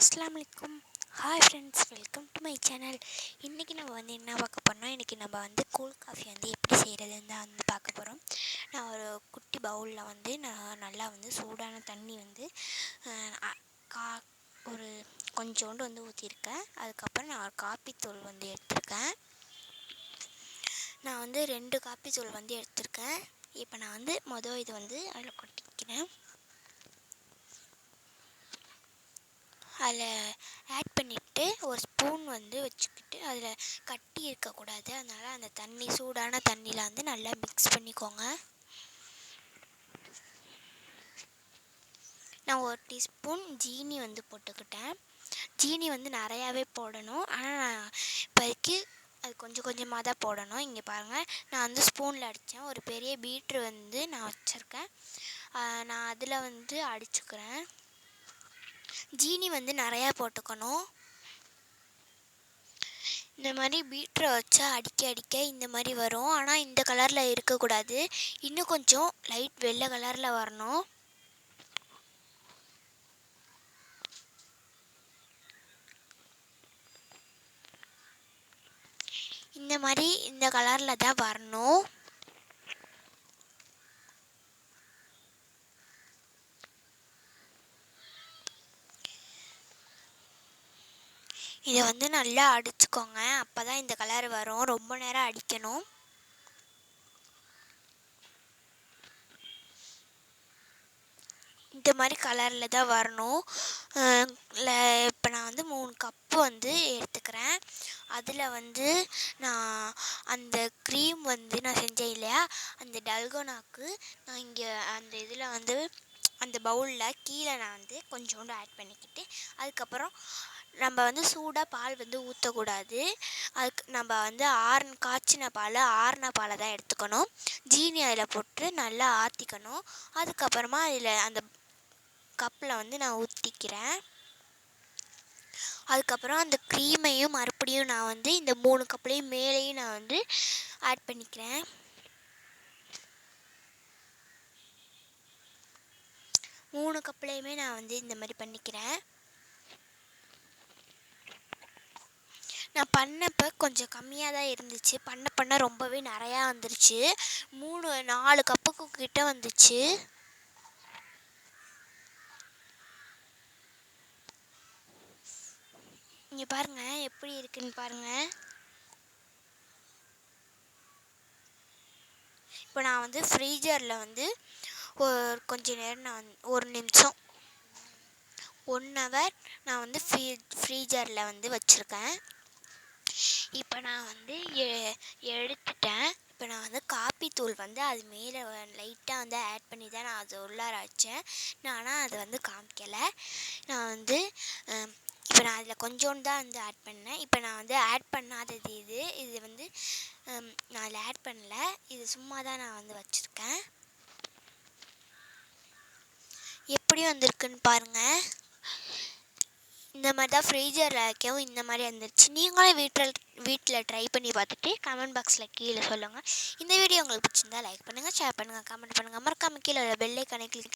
அஸ்ஸலாமு அலைக்கும். Hi friends, welcome to my channel. இன்றைக்கி நம்ம வந்து என்ன பார்க்க போகிறோம்னா, இன்றைக்கி நம்ம வந்து கோல்ட் காஃபி வந்து எப்படி செய்கிறதுன்னு தான் வந்து பார்க்க போகிறோம். நான் ஒரு குட்டி பவுலில் வந்து நான் நல்லா வந்து சூடான தண்ணி வந்து கா ஒரு கொஞ்சோண்டு வந்து ஊற்றிருக்கேன். அதுக்கப்புறம் நான் ஒரு காப்பித்தூள் வந்து எடுத்திருக்கேன். நான் வந்து 2 காப்பித்தூள் வந்து எடுத்திருக்கேன். இப்போ நான் வந்து இது வந்து அதில் கொட்டிக்கிறேன். அதில் ஆட் பண்ணிவிட்டு ஒரு ஸ்பூன் வந்து வச்சுக்கிட்டு அதில் கட்டி இருக்கக்கூடாது. அதனால் அந்த தண்ணி சூடான தண்ணியில் வந்து நல்லா மிக்ஸ் பண்ணிக்கோங்க. நான் 1 டீஸ்பூன் ஜீனி வந்து போட்டுக்கிட்டேன். ஜீனி வந்து நிறையாவே போடணும், ஆனால் நான் இப்போதைக்கு அது கொஞ்சம் கொஞ்சமாக தான் போடணும். இங்கே பாருங்கள், நான் வந்து ஸ்பூனில் அடித்தேன். ஒரு பெரிய பீட்ரு வந்து நான் வச்சுருக்கேன். நான் அதில் வந்து அடிச்சுக்கிறேன். ஜீனி வந்து நிறையா போட்டுக்கணும். இந்த மாதிரி பீட்ரை வச்சா அடிக்க இந்த மாதிரி வரும். ஆனால் இந்த கலரில் இருக்கக்கூடாது, இன்னும் கொஞ்சம் லைட் வெள்ளை கலரில் வரணும். இந்த மாதிரி இந்த கலரில் தான் வரணும். இதை வந்து நல்லா அடிச்சுக்கோங்க, அப்போ தான் இந்த கலர் வரும். ரொம்ப நேரம் அடிக்கணும். இந்த மாதிரி கலரில் தான் வரணும். இப்போ நான் வந்து 3 கப்பு வந்து எடுத்துக்கிறேன். அதில் வந்து நான் அந்த க்ரீம் வந்து நான் செஞ்சேன் இல்லையா, அந்த டல்கோனாக்கு நான் இங்கே அந்த இதில் வந்து அந்த பவுலில் கீழே நான் வந்து கொஞ்சோண்டு ஆட் பண்ணிக்கிட்டு, அதுக்கப்புறம் நம்ம வந்து சூடாக பால் வந்து ஊற்றக்கூடாது. அதுக்கு நம்ம வந்து காய்ச்சின பால், ஆறின பாலை தான் எடுத்துக்கணும். ஜீனி அதில் போட்டு நல்லா ஆற்றிக்கணும். அதுக்கப்புறமா அதில் அந்த கப்பில் வந்து நான் ஊற்றிக்கிறேன். அதுக்கப்புறம் அந்த க்ரீமையும் மறுபடியும் நான் வந்து இந்த 3 கப்லேயும் மேலேயும் நான் வந்து ஆட் பண்ணிக்கிறேன். மூணு கப்லேயுமே நான் வந்து இந்த மாதிரி பண்ணிக்கிறேன். நான் பண்ணப்போ கொஞ்சம் கம்மியாக தான் இருந்துச்சு, பண்ண ரொம்பவே நிறையா வந்துருச்சு. 4 கப்புக்கு கிட்ட வந்துச்சு. இங்கே பாருங்கள் எப்படி இருக்குன்னு பாருங்கள். இப்போ நான் வந்து ஃப்ரீஜரில் வந்து கொஞ்ச நேரம் நான் 1 நிமிஷம் 1 ஹவர் நான் வந்து ஃப்ரீஜரில் வந்து வச்சுருக்கேன். இப்போ நான் வந்து எடுத்துட்டேன். இப்போ நான் வந்து காப்பித்தூள் வந்து அது மேலே லைட்டாக வந்து ஆட் பண்ணி தான் நான் அது உள்ளார வச்சேன். ஆனால் அதை வந்து காமிக்கலை. நான் வந்து இப்போ நான் அதில் கொஞ்சோண்டு தான் வந்து ஆட் பண்ணேன். இப்போ நான் வந்து ஆட் பண்ணாதது இது வந்து நான் அதில் ஆட் பண்ணல, இது சும்மா தான் நான் வந்து வச்சுருக்கேன். எப்படி வந்திருக்குன்னு பாருங்கள். இந்த மாதிரி தான் ஃப்ரீஜரில் வைக்கவும் இந்த மாதிரி வந்துருச்சு. நீங்களும் வீட்டில் ட்ரை பண்ணி பார்த்துட்டு கமெண்ட் பாக்ஸில் கீழே சொல்லுங்கள். இந்த வீடியோ உங்களுக்கு பிடிச்சிருந்தா லைக் பண்ணுங்கள், ஷேர் பண்ணுங்கள், கமெண்ட் பண்ணுங்கள். மறக்காமல் கீழே பெல் ஐகானை கிளிக்